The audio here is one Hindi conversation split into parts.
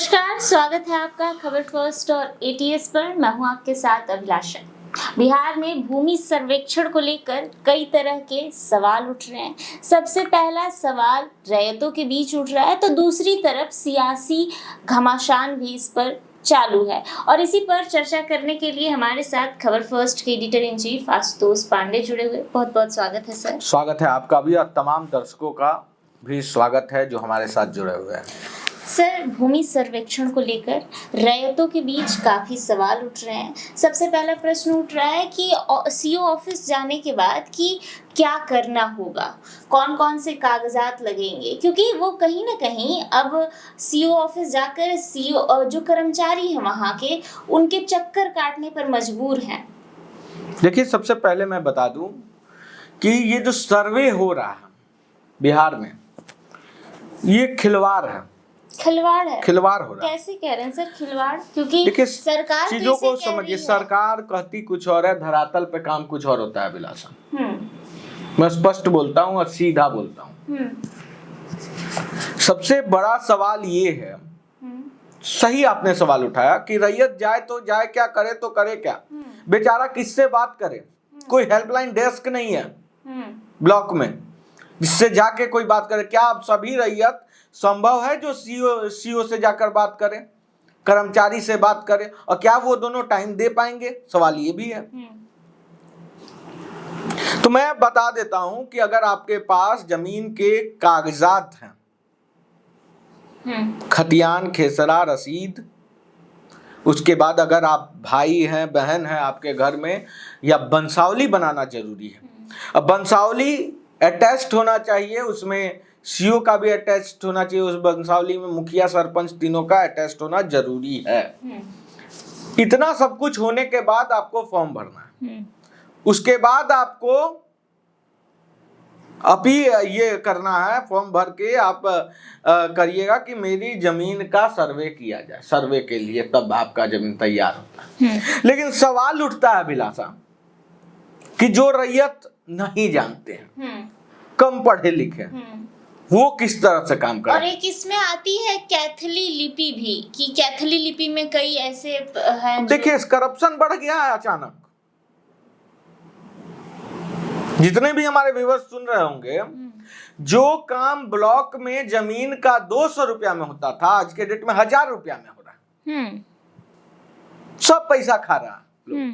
नमस्कार, स्वागत है आपका खबर फर्स्ट और एटीएस पर। मैं हूं आपके साथ अभिलाषा। बिहार में भूमि सर्वेक्षण को लेकर कई तरह के सवाल उठ रहे हैं। सबसे पहला सवाल रैयतों के बीच उठ रहा है, तो दूसरी तरफ सियासी घमासान भी इस पर चालू है। और इसी पर चर्चा करने के लिए हमारे साथ खबर फर्स्ट के editor in chief Ashutosh Pandey जुड़े हुए। बहुत बहुत स्वागत है सर। स्वागत है आपका भी और तमाम दर्शकों का भी स्वागत है जो हमारे साथ जुड़े हुए हैं। सर, भूमि सर्वेक्षण को लेकर रैयतों के बीच काफी सवाल उठ रहे हैं। सबसे पहला प्रश्न उठ रहा है कि सीओ ऑफिस जाने के बाद कि क्या करना होगा, कौन कौन से कागजात लगेंगे, क्योंकि वो कहीं ना कहीं अब सीओ ऑफिस जाकर सीओ जो कर्मचारी हैं वहाँ के, उनके चक्कर काटने पर मजबूर हैं। देखिए, सबसे पहले मैं बता दूं कि ये जो सर्वे हो रहा है बिहार में, ये खिलवाड़ है। खिलवाड़ हो रहा है। कैसे कह रहे हैं सर खिलवाड़? क्योंकि देखिए, सरकार चीजों को समझिए, सरकार कहती कुछ और है, धरातल पे काम कुछ और होता है। अभिलाषा, मैं स्पष्ट बोलता हूँ और सीधा बोलता हूँ। सबसे बड़ा सवाल ये है, सही आपने सवाल उठाया कि रैयत जाए तो जाए, क्या करे तो करे क्या, बेचारा किससे बात करे? कोई हेल्पलाइन डेस्क नहीं है ब्लॉक में जिससे जाके कोई बात करे। क्या अब सभी रैयत संभव है जो सीओ से जाकर बात करें, कर्मचारी से बात करें? और क्या वो दोनों टाइम दे पाएंगे? सवाल ये भी है। तो मैं बता देता हूं कि अगर आपके पास जमीन के कागजात हैं, खतियान, खेसरा, रसीद, उसके बाद अगर आप भाई हैं, बहन हैं आपके घर में, या वंशावली बनाना जरूरी है। अब वंशावली अटैच्ड होना चाहिए, उसमें सीओ का भी अटैच्ड होना चाहिए, उस वंशावली में मुखिया, सरपंच तीनों का अटैच्ड होना जरूरी है। इतना सब कुछ होने के बाद आपको फॉर्म भरना है। उसके बाद आपको अभी ये करना है, फॉर्म भर के आप करिएगा कि मेरी जमीन का सर्वे किया जाए। सर्वे के लिए तब आपका जमीन तैयार होता है। लेकिन सवाल उठता है अभिलाषा कि जो रैयत नहीं जानते हैं, कम पढ़े लिखे, वो किस तरह से काम करें? और एक इसमें आती है कैथली लिपि भी, कि कैथली लिपि में कई ऐसे हैं। देखिए, करप्शन बढ़ गया है अचानक। जितने भी हमारे व्यूअर्स सुन रहे होंगे, जो काम ब्लॉक में जमीन का 200 रुपया में होता था, आज के डेट में 1000 रुपया में हो रहा है। सब पैसा खा रहा है।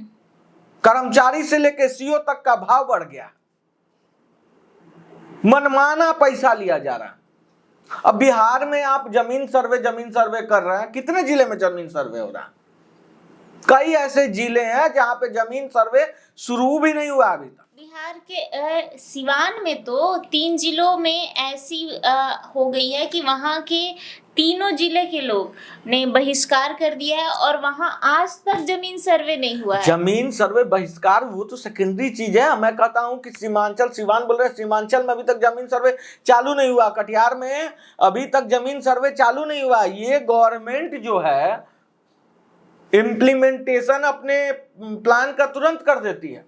कर्मचारी से लेके सीओ तक का भाव बढ़ गया, मनमाना पैसा लिया जा रहा है। अब बिहार में आप जमीन सर्वे कर रहे हैं, कितने जिले में जमीन सर्वे हो रहा है? कई ऐसे जिले हैं जहां पे जमीन सर्वे शुरू भी नहीं हुआ अभी तक। बिहार के सिवान में तो 3 जिलों में ऐसी हो गई है कि वहां के तीनों जिले के लोग ने बहिष्कार कर दिया है और वहां आज तक जमीन सर्वे नहीं हुआ है। जमीन सर्वे बहिष्कार वो तो सेकेंडरी चीज है। मैं कहता हूं कि सिवान बोल रहे हैं, सीमांचल में अभी तक जमीन सर्वे चालू नहीं हुआ, कटिहार में अभी तक जमीन सर्वे चालू नहीं हुआ। ये गवर्नमेंट जो है इम्प्लीमेंटेशन अपने प्लान का तुरंत कर देती है,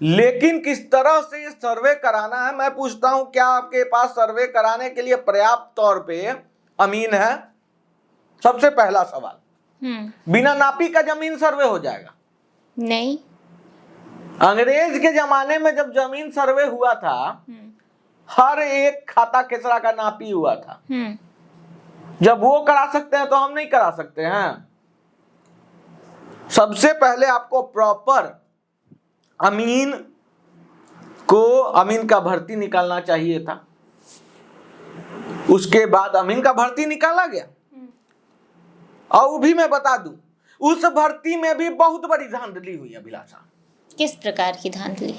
लेकिन किस तरह से ये सर्वे कराना है, मैं पूछता हूं, क्या आपके पास सर्वे कराने के लिए पर्याप्त तौर पे अमीन है? सबसे पहला सवाल। बिना नापी का जमीन सर्वे हो जाएगा? नहीं। अंग्रेज के जमाने में जब जमीन सर्वे हुआ था, हर एक खाता खेसरा का नापी हुआ था। जब वो करा सकते हैं तो हम नहीं करा सकते हैं? सबसे पहले आपको प्रॉपर अमीन का भर्ती निकालना चाहिए था। उसके बाद अमीन का भर्ती निकाला गया, और वो भी मैं बता दूं, उस भर्ती में भी बहुत बड़ी धांधली हुई। अभिलाषा, किस प्रकार की धांधली?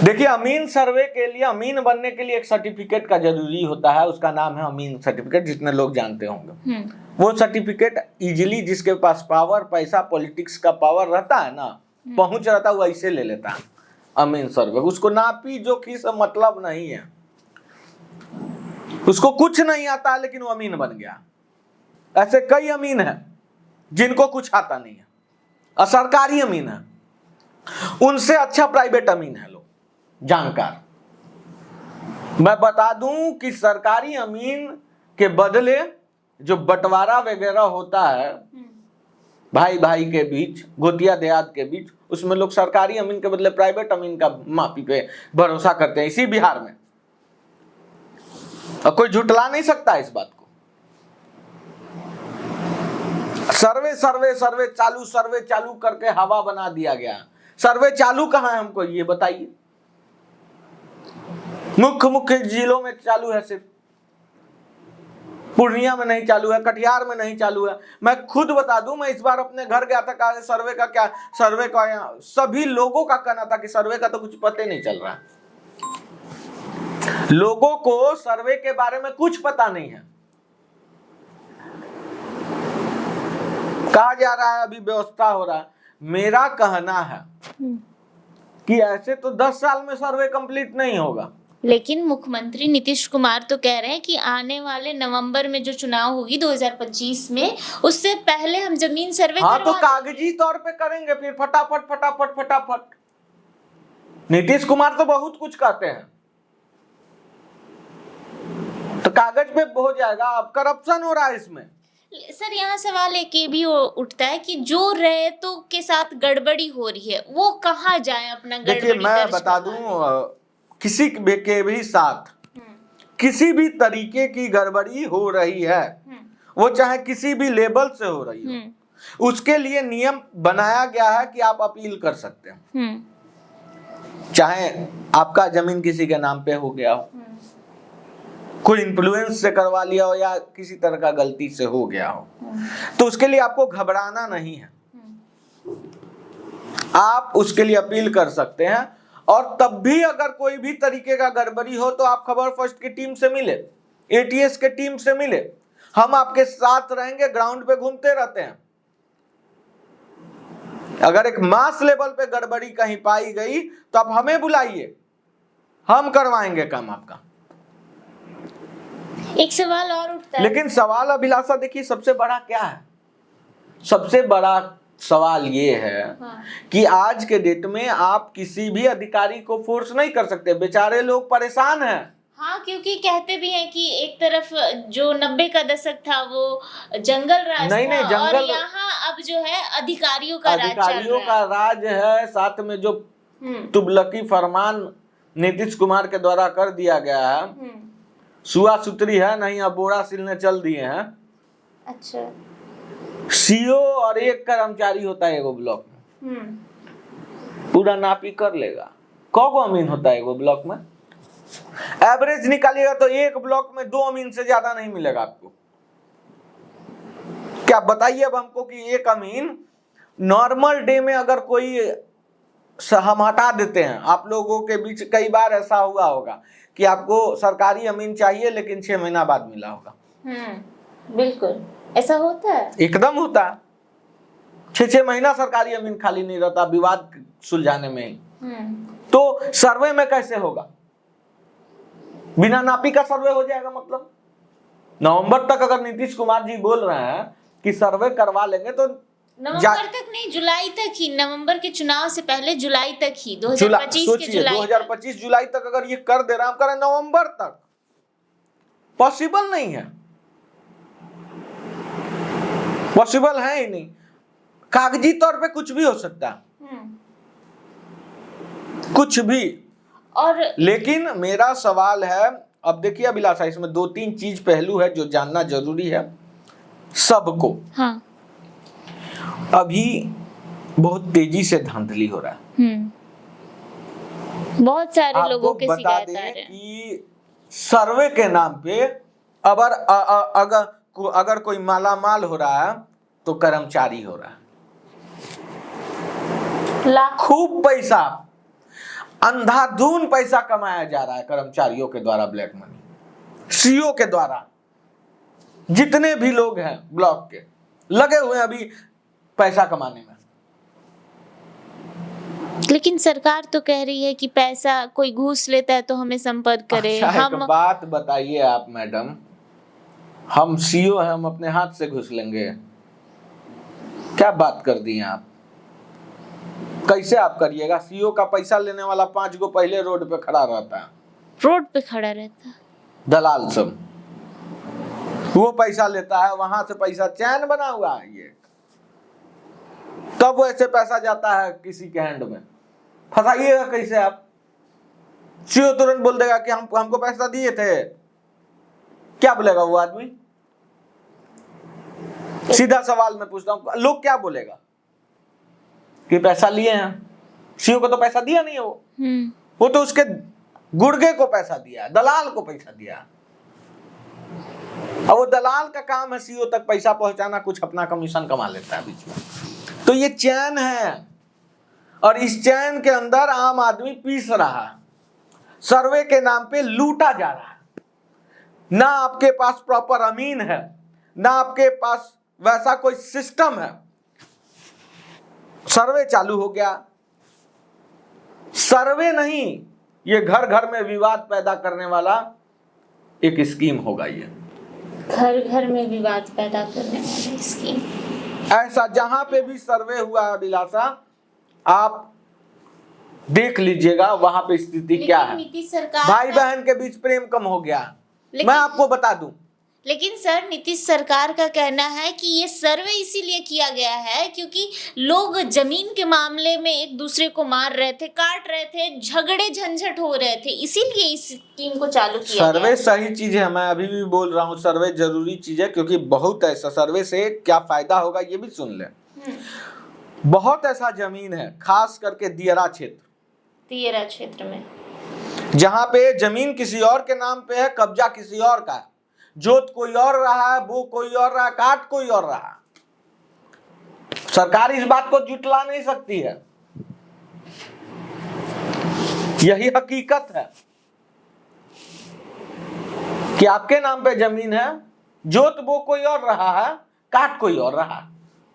देखिए, अमीन सर्वे के लिए, अमीन बनने के लिए एक सर्टिफिकेट का जरूरी होता है, उसका नाम है अमीन सर्टिफिकेट, जितने लोग जानते होंगे। वो सर्टिफिकेट इजीली, जिसके पास पावर, पैसा, पॉलिटिक्स का पावर रहता है ना, पहुंच रहता है, वो ऐसे ले लेता है अमीन सर्वे। उसको नापी जोखी से मतलब नहीं है, उसको कुछ नहीं आता है, लेकिन वो अमीन बन गया। ऐसे कई अमीन हैं जिनको कुछ आता नहीं है, और सरकारी अमीन है, उनसे अच्छा प्राइवेट अमीन है लोग जानकार। मैं बता दूं कि सरकारी अमीन के बदले जो बंटवारा वगैरह होता है भाई भाई के बीच, गोतिया देहात के बीच, उसमें लोग सरकारी अमीन के बदले प्राइवेट अमीन का माफी पे भरोसा करते हैं इसी बिहार में। और कोई झुटला नहीं सकता इस बात को। सर्वे सर्वे सर्वे चालू करके हवा बना दिया गया। सर्वे चालू कहाँ है हमको ये बताइए। मुख्य जिलों में चालू है, सिर्फ पूर्णिया में नहीं चालू है, कटिहार में नहीं चालू है। मैं खुद बता दूं, मैं इस बार अपने घर गया था, कहा सर्वे का क्या, सर्वे का सभी लोगों का कहना था कि सर्वे का तो कुछ पता नहीं चल रहा। लोगों को सर्वे के बारे में कुछ पता नहीं है। कहा जा रहा है अभी व्यवस्था हो रहा है। मेरा कहना है कि ऐसे तो 10 साल में सर्वे कंप्लीट नहीं होगा। लेकिन मुख्यमंत्री नीतीश कुमार तो कह रहे हैं कि आने वाले नवंबर में जो चुनाव होगी 2025 में, उससे पहले हम जमीन सर्वे हाँ, तो करवा कागजी तौर पे करेंगे फिर फटाफट। नीतीश कुमार तो बहुत कुछ कहते हैं, तो कागज पे हो जाएगा। अब करप्शन हो रहा है इसमें। सर, यहाँ सवाल एक ये भी उठता है कि जो रैयतों के साथ गड़बड़ी हो रही है वो कहाँ जाए अपना गड़बड़ी देखिए, मैं दर्ज बता दूं, किसी के भी साथ किसी भी तरीके की गड़बड़ी हो रही है, वो चाहे किसी भी लेवल से हो रही हो, उसके लिए नियम बनाया गया है कि आप अपील कर सकते हैं। चाहे आपका जमीन किसी के नाम पे हो गया हो, कोई इन्फ्लुएंस से करवा लिया हो, या किसी तरह का गलती से हो गया हो, तो उसके लिए आपको घबराना नहीं है। आप उसके लिए अपील कर सकते हैं। और तब भी अगर कोई भी तरीके का गड़बड़ी हो तो आप खबर फर्स्ट की टीम से मिले, एटीएस के टीम से मिले। हम आपके साथ रहेंगे, ग्राउंड पे घूमते रहते हैं। अगर एक मास लेवल पे गड़बड़ी कहीं पाई गई तो आप हमें बुलाइए, हम करवाएंगे काम आपका। एक सवाल और उठता है, लेकिन सवाल अभिलाषा देखिए सबसे बड़ा क्या है। सबसे बड़ा सवाल ये है कि आज के डेट में आप किसी भी अधिकारी को फोर्स नहीं कर सकते। बेचारे लोग परेशान हैं। हाँ, क्योंकि कहते भी हैं कि एक तरफ जो 90 का दशक था वो जंगल राज नहीं, था, जंगल, और यहाँ अब जो है अधिकारियों का राज है। साथ में जो तुगलकी फरमान नीतीश कुमार के द्वारा कर दिया गया है, सुआ सुतरी है नहीं, अब बोरा सिलने चल दिए हैं। अच्छा, सीओ और एक कर्मचारी होता है एगो ब्लॉक में, पूरा नापी कर लेगा। कौगो अमीन होता है एगो ब्लॉक में? एवरेज निकालिएगा तो एक ब्लॉक में 2 अमीन से ज्यादा नहीं मिलेगा आपको। क्या बताइए अब हमको कि एक अमीन नॉर्मल डे में अगर कोई हम हटा देते हैं, आप लोगों के बीच कई बार ऐसा हुआ होगा कि आपको सरकारी अमीन चाहिए लेकिन 6 महीना बाद मिला होगा। बिल्कुल ऐसा होता है, एकदम होता है। 6 महीना सरकारी अमीन खाली नहीं रहता विवाद सुलझाने में ही। तो सर्वे में कैसे होगा? बिना नापी का सर्वे हो जाएगा। मतलब नवंबर तक अगर नीतीश कुमार जी बोल रहे हैं कि सर्वे करवा लेंगे तो नवंबर तक नहीं, जुलाई तक ही, नवंबर के चुनाव से पहले जुलाई तक ही, 2025 के जुलाई 2025 जुलाई तक अगर ये कर दे रहे हैं, हम करें नवंबर तक, पॉसिबल नहीं है। पॉसिबल है ही नहीं। कागजी तौर पे कुछ भी हो सकता है, कुछ भी। और लेकिन मेरा सवाल है, अब देखिए अभिलाषा, इसमें 2-3 चीज पहलू है जो जानना जरूरी है सबको। हाँ, अभी बहुत तेजी से धांधली हो रहा है। बहुत सारे लोगों के बता शिकायत आ दें रहे हैं कि सर्वे के नाम पे अगर कोई मालामाल हो रहा है तो कर्मचारी हो रहा है। खूब पैसा, अंधाधुन पैसा कमाया जा रहा है कर्मचारियों के द्वारा, ब्लैक मनी। सीओ के द्वारा जितने भी लोग हैं ब्लॉक के लगे हुए हैं अभी पैसा कमाने में। लेकिन सरकार तो कह रही है कि पैसा कोई घूस लेता है तो हमें संपर्क करे। अच्छा, एक बात बताइए आप मैडम, हम सीओ हैं, हम अपने हाथ से घुस लेंगे? क्या बात कर दी आप? कैसे आप करिएगा? सीओ का पैसा लेने वाला 5 गो पहले रोड पे खड़ा रहता है, रोड पे खड़ा रहता है दलाल सब। वो पैसा लेता है, वहां से पैसा चैन बना हुआ है ये, तब वैसे पैसा जाता है किसी के हैंड में। फंसाइएगा कैसे आप? सीओ तुरंत बोल देगा कि हमको पैसा दिए थे, क्या बोलेगा वो आदमी? सीधा सवाल मैं पूछता हूं, लोग क्या बोलेगा कि पैसा लिए हैं? सीओ को तो पैसा दिया नहीं है वो तो उसके गुर्गे को पैसा दिया, दलाल को पैसा दिया। और वो दलाल का काम है सीओ तक पैसा पहुंचाना, कुछ अपना कमीशन कमा लेता है बीच में। तो ये चैन है, और इस चैन के अंदर आम आदमी पीस रहा है, सर्वे के नाम पे लूटा जा रहा है। ना आपके पास प्रॉपर अमीन है, ना आपके पास वैसा कोई सिस्टम है। सर्वे चालू हो गया, सर्वे नहीं, ये घर घर में विवाद पैदा करने वाला एक स्कीम होगा। ये घर घर में विवाद पैदा करने वाली स्कीम। ऐसा जहां पे भी सर्वे हुआ है अभिलाषा, आप देख लीजिएगा वहां पे स्थिति क्या है। नीतीश सरकार भाई बहन के बीच प्रेम कम हो गया। मैं आपको बता दूं, लेकिन सर नीतीश सरकार का कहना है कि ये सर्वे इसीलिए किया गया है क्योंकि लोग जमीन के मामले में एक दूसरे को मार रहे थे, काट रहे थे, झगड़े झंझट हो रहे थे, इसीलिए इस स्कीम को चालू किया सर्वे सही चीज है। मैं अभी भी बोल रहा हूँ सर्वे जरूरी चीज है, क्योंकि बहुत ऐसा सर्वे से क्या फायदा होगा ये भी सुन ले। बहुत ऐसा जमीन है, खास करके दियरा क्षेत्र में, जहाँ पे जमीन किसी और के नाम पे है, कब्जा किसी और का है, जोत कोई और रहा है, बो कोई और रहा है, काट कोई और रहा है। सरकार इस बात को जुटला नहीं सकती है, यही हकीकत है कि आपके नाम पे जमीन है, जोत बो कोई और रहा है, काट कोई और रहा है,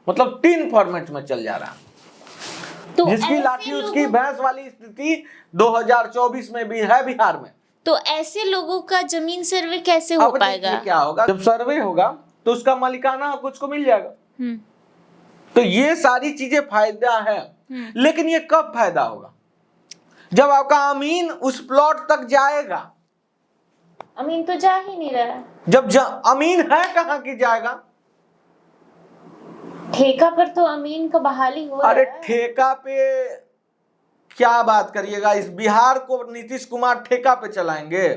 मतलब 3 फॉर्मेट में चल जा रहा है। तो जिसकी लाठी उसकी भैंस वाली स्थिति 2024 में भी है बिहार में। तो ऐसे लोगों का जमीन सर्वे कैसे हो पाएगा? क्या होगा जब सर्वे होगा तो उसका मालिकाना हक उसको मिल जाएगा। तो ये सारी चीजें फायदा है, लेकिन ये कब फायदा होगा? जब आपका अमीन उस प्लॉट तक जाएगा। अमीन तो जा ही नहीं रहा। जब अमीन है कहाँ की जाएगा? ठेका पर तो अमीन का बहाली हो रहा है। अरे ठेका पे क्या बात करिएगा, इस बिहार को नीतीश कुमार ठेका पे चलाएंगे?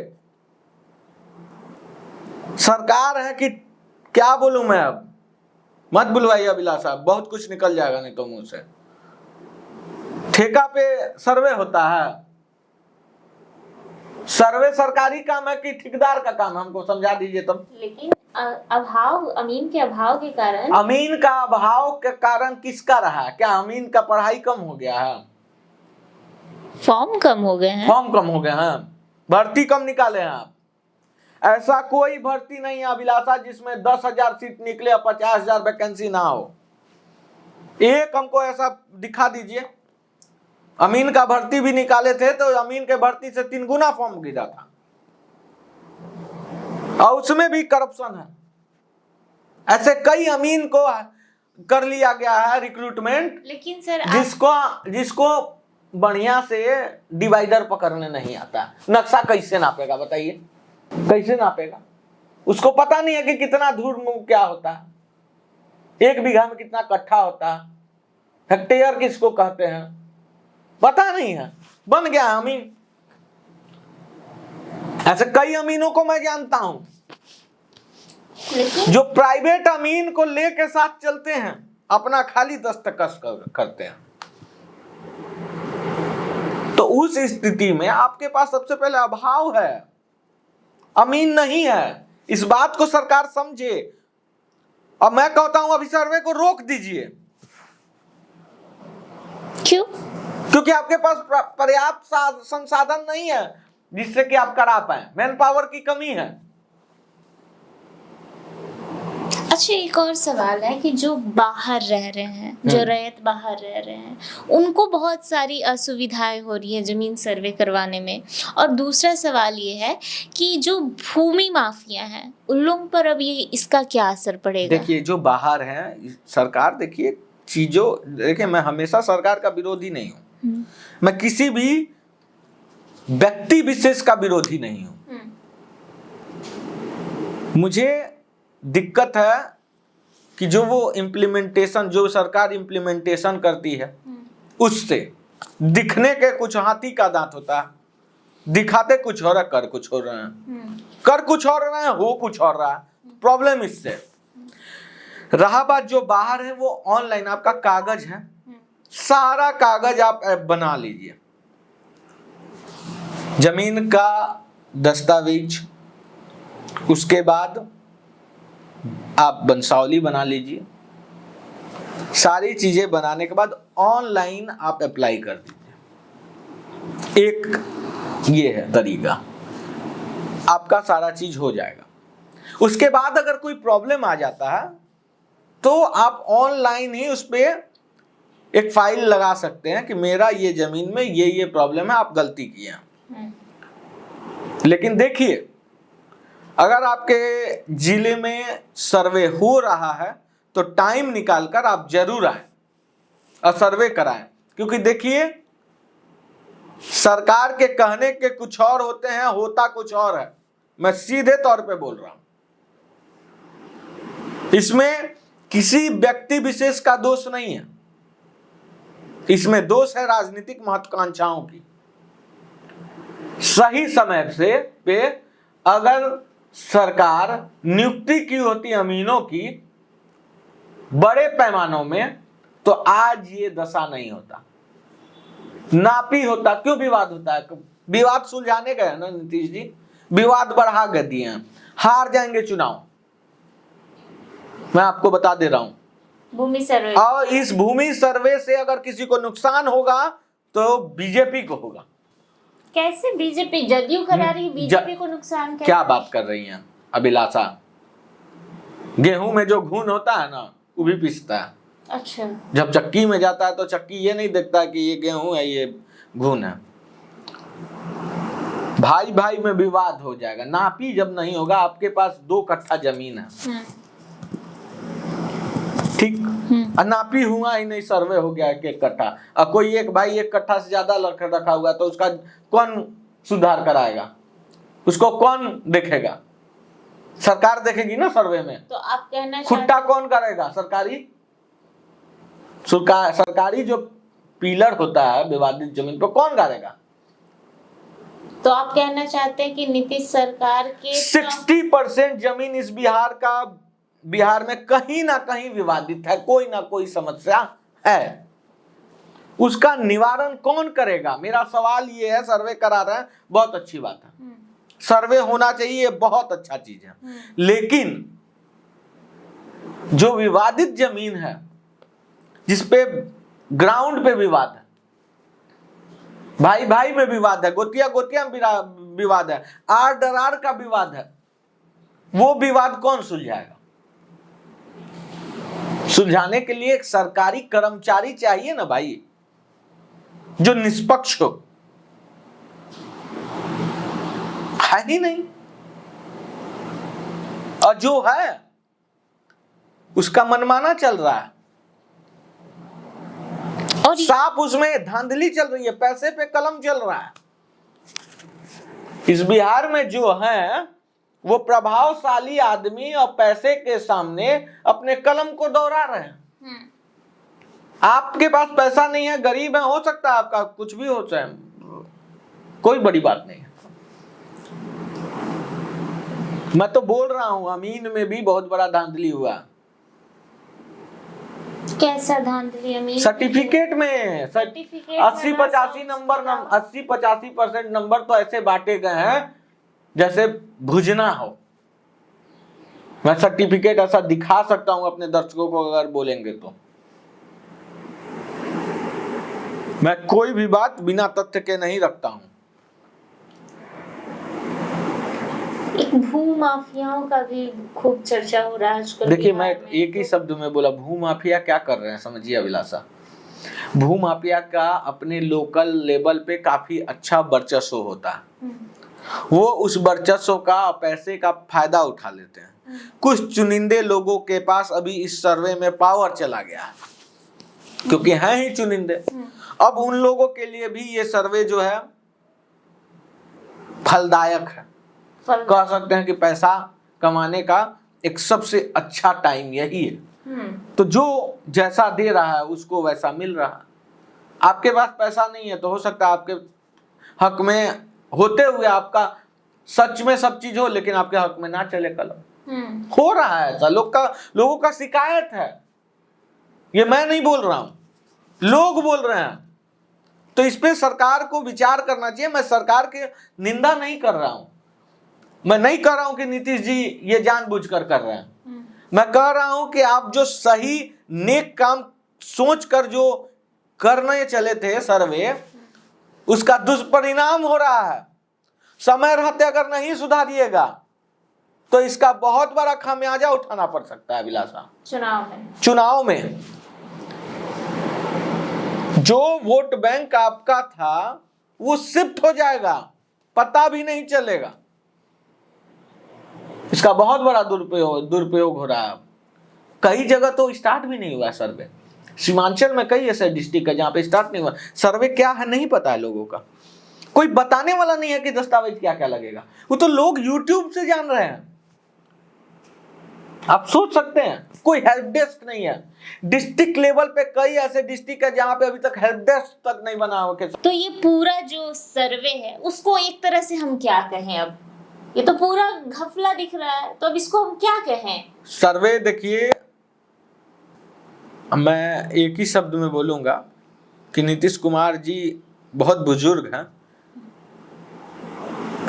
सरकार है कि क्या बोलूं मैं, अब मत बुलवाइए अभिलाषा, बहुत कुछ निकल जाएगा नहीं तो मुंह से। ठेका पे सर्वे होता है? सर्वे सरकारी काम है कि ठेकेदार का काम? हमको समझा दीजिए तब। लेकिन अमीन के अभाव के कारण, अमीन का अभाव के कारण किसका रहा? क्या अमीन का पढ़ाई कम हो गया है? फॉर्म कम हो गए हैं। फॉर्म कम हो गए हैं, भर्ती कम निकाले हैं आप। ऐसा कोई भर्ती नहीं है अभिलाषा जिसमें 10,000 सीट निकले और 50,000 वैकेंसी ना हो। एक हमको ऐसा दिखा दीजिए। अमीन का भर्ती भी निकाले थे तो अमीन के भर्ती से 3 गुना फॉर्म गिरा था, और उसमें भी करप्शन है। ऐसे कई अमीन को कर लिया गया है रिक्रूटमेंट, लेकिन सर जिसको बढ़िया से डिवाइडर पकड़ने नहीं आता। नक्शा कैसे नापेगा बताइए? कैसे नापेगा? उसको पता नहीं है कि कितना धूल क्या होता है, 1 बीघा में कितना कट्ठा होता है, हेक्टेयर किसको कहते हैं, पता नहीं है, बन गया अमीन। ऐसे कई अमीनों को मैं जानता हूं जो प्राइवेट अमीन को लेके साथ चलते हैं, अपना खाली दस्तखत करते हैं। तो उस स्थिति में आपके पास सबसे पहले अभाव है, अमीन नहीं है। इस बात को सरकार समझे। और मैं कहता हूं अभी सर्वे को रोक दीजिए। क्यों? क्योंकि आपके पास पर्याप्त संसाधन नहीं है जिससे कि आप करा पाए। मैन पावर की कमी है। अच्छा, एक और सवाल है कि जो बाहर रह रहे हैं, जो रैयत बाहर रह रहे हैं, उनको बहुत सारी असुविधाएं हो रही है जमीन सर्वे करवाने में। और दूसरा सवाल ये है कि जो भूमि माफिया हैं उन लोगों पर अब ये इसका क्या असर पड़ेगा? देखिए जो बाहर हैं, सरकार देखिए देखिए मैं हमेशा सरकार का विरोधी नहीं हूँ, मैं किसी भी व्यक्ति विशेष का विरोधी नहीं हूँ। मुझे दिक्कत है कि जो वो इम्प्लीमेंटेशन, जो सरकार इम्प्लीमेंटेशन करती है, उससे दिखने के कुछ हाथी का दांत होता है, दिखाते कुछ हो रहा, कर कुछ हो रहा है, कर कुछ और रहा है, हो कुछ और रहा है। प्रॉब्लम इससे रहा। बात जो बाहर है वो ऑनलाइन आपका कागज है, सारा कागज आप ऐप बना लीजिए, जमीन का दस्तावेज, उसके बाद आप वंशावली बना लीजिए, सारी चीजें बनाने के बाद ऑनलाइन आप अप्लाई कर दीजिए। एक ये है तरीका, आपका सारा चीज हो जाएगा। उसके बाद अगर कोई प्रॉब्लम आ जाता है तो आप ऑनलाइन ही उस पर एक फाइल लगा सकते हैं कि मेरा ये जमीन में ये प्रॉब्लम है, आप गलती किए हैं। लेकिन देखिए, अगर आपके जिले में सर्वे हो रहा है तो टाइम निकालकर आप जरूर आए और सर्वे कराएं, क्योंकि देखिए सरकार के कहने के कुछ और होते हैं, होता कुछ और है। मैं सीधे तौर पे बोल रहा हूं, इसमें किसी व्यक्ति विशेष का दोष नहीं है, इसमें दोष है राजनीतिक महत्वाकांक्षाओं की। सही समय से पे अगर सरकार नियुक्ति की होती अमीनों की बड़े पैमानों में, तो आज ये दशा नहीं होता, नापी होता। क्यों विवाद होता है? विवाद सुलझाने गए ना नीतीश जी, विवाद बढ़ा कर दिए हैं, हार जाएंगे चुनाव, मैं आपको बता दे रहा हूं। भूमि सर्वे, और इस भूमि सर्वे से अगर किसी को नुकसान होगा तो बीजेपी को होगा। कैसे? बीजेपी, जदयू करा रही, बीजेपी को नुकसान कैसे? क्या बात कर रही हैं अभिलाषा? गेहूं में जो घुन होता है ना, वो भी पिसता है। अच्छा, जब चक्की में जाता है तो चक्की ये नहीं देखता कि ये गेहूं है, ये घुन है। भाई भाई में विवाद हो जाएगा, नापी जब नहीं होगा। आपके पास 2 कट्ठा जमीन है, ठीक, नापी हुआ ही नहीं, सर्वे हो गया 1 कट्ठा, और कोई एक भाई 1 कट्ठा से ज्यादा रखा हुआ, तो उसका कौन सुधार कराएगा? उसको कौन देखेगा? सरकार देखेगी ना सर्वे में। तो आप कहना खुट्टा कौन करेगा? सरकारी जो पिलर होता है विवादित जमीन पर, कौन करेगा? तो आप कहना चाहते हैं कि नीतीश सरकार के 60% जमीन इस बिहार में कहीं ना कहीं विवादित है, कोई ना कोई समस्या है। उसका निवारण कौन करेगा? मेरा सवाल ये है। सर्वे करा रहे हैं, बहुत अच्छी बात है, सर्वे होना चाहिए, बहुत अच्छा चीज है, लेकिन जो विवादित जमीन है, जिसपे ग्राउंड पे विवाद है, भाई भाई में विवाद है, गोतिया गोतिया में विवाद है, आर दरार का विवाद है, वो विवाद कौन सुलझाएगा? सुलझाने के लिए एक सरकारी कर्मचारी चाहिए ना भाई, जो निष्पक्ष हो। है ही नहीं, और जो है उसका मनमाना चल रहा है, और साफ उसमें धांधली चल रही है, पैसे पे कलम चल रहा है। इस बिहार में जो है वो प्रभावशाली आदमी और पैसे के सामने अपने कलम को दोहरा रहे हैं। आपके पास पैसा नहीं है, गरीब है, हो सकता है आपका कुछ भी हो जाए, कोई बड़ी बात नहीं है। मैं तो बोल रहा हूं, अमीन में भी बहुत बड़ा धांधली हुआ। कैसा धांधली? अमीन सर्टिफिकेट में 80-85 नंबर 80-85% नंबर तो ऐसे बांटे गए हैं जैसे भुजना हो। मैं सर्टिफिकेट ऐसा दिखा सकता हूं अपने दर्शकों को, अगर बोलेंगे तो। मैं कोई भी बात बिना तथ्य के नहीं रखता हूं। एक भू माफियाओं का भी खूब चर्चा हो रहा है आजकल। देखिए, मैं एक ही शब्द में बोला, भू माफिया क्या कर रहे हैं समझिए अभिलाषा। भू माफिया का अपने लोकल लेवल पे काफी अच्छा वर्चस्व होता है, वो उस वर्चस्व का, पैसे का फायदा उठा लेते हैं। कुछ चुनिंदे लोगों के पास अभी इस सर्वे में पावर चला गया है, क्योंकि हैं ही चुनिंदे। अब उन लोगों के लिए भी ये सर्वे जो है फलदायक है, कह सकते हैं कि पैसा कमाने का एक सबसे अच्छा टाइम यही है। हम्म। तो जो जैसा दे रहा है उसको वैसा मिल रहा है। आपके पास पैसा नहीं है तो हो सकता है आपके हक में होते हुए आपका सच में सब चीज हो, लेकिन आपके हक में ना चले कलम। हो रहा है ऐसा, लोगों का शिकायत है, ये मैं नहीं बोल रहा हूं, लोग बोल रहे हैं। तो इस पे सरकार को विचार करना चाहिए। मैं सरकार की निंदा नहीं कर रहा हूं, मैं नहीं कह रहा हूं कि नीतीश जी ये जानबूझकर कर रहे हैं। मैं कह रहा हूं कि आप जो सही नेक काम सोचकर जो करने चले थे सर्वे, उसका दुष्परिणाम हो रहा है। समय रहते अगर नहीं सुधारिएगा तो इसका बहुत बड़ा खामियाजा उठाना पड़ सकता है अभिलाषा। चुनाव में जो वोट बैंक आपका था वो शिफ्ट हो जाएगा, पता भी नहीं चलेगा। इसका बहुत बड़ा दुरुपयोग हो रहा है। कई जगह तो स्टार्ट भी नहीं हुआ सर्वे। सीमांचल में कई ऐसे डिस्ट्रिक्ट है जहां पे स्टार्ट नहीं हुआ सर्वे। क्या है नहीं पता है लोगों का, कोई बताने वाला नहीं है कि दस्तावेज क्या क्या लगेगा। वो तो लोग यूट्यूब से जान रहे हैं। आप सोच सकते हैं, कोई हेल्प डेस्क नहीं है। डिस्ट्रिक्ट लेवल पे कई ऐसे डिस्ट्रिक्ट है जहां पे अभी तक हेल्प डेस्क तक नहीं बना हो के। तो ये पूरा जो सर्वे है उसको एक तरह से हम क्या कहें? अब ये तो पूरा घपला दिख रहा है, तो अब इसको हम क्या कहें? सर्वे देखिए, मैं एक ही शब्द में बोलूंगा कि नीतीश कुमार जी बहुत बुजुर्ग हैं।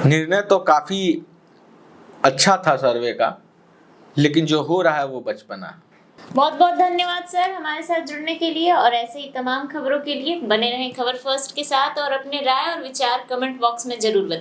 निर्णय तो काफी अच्छा था सर्वे का, लेकिन जो हो रहा है वो बचपना है। बहुत बहुत धन्यवाद सर हमारे साथ जुड़ने के लिए, और ऐसे ही तमाम खबरों के लिए बने रहें खबर फर्स्ट के साथ, और अपने राय और विचार कमेंट बॉक्स में जरूर बताएं।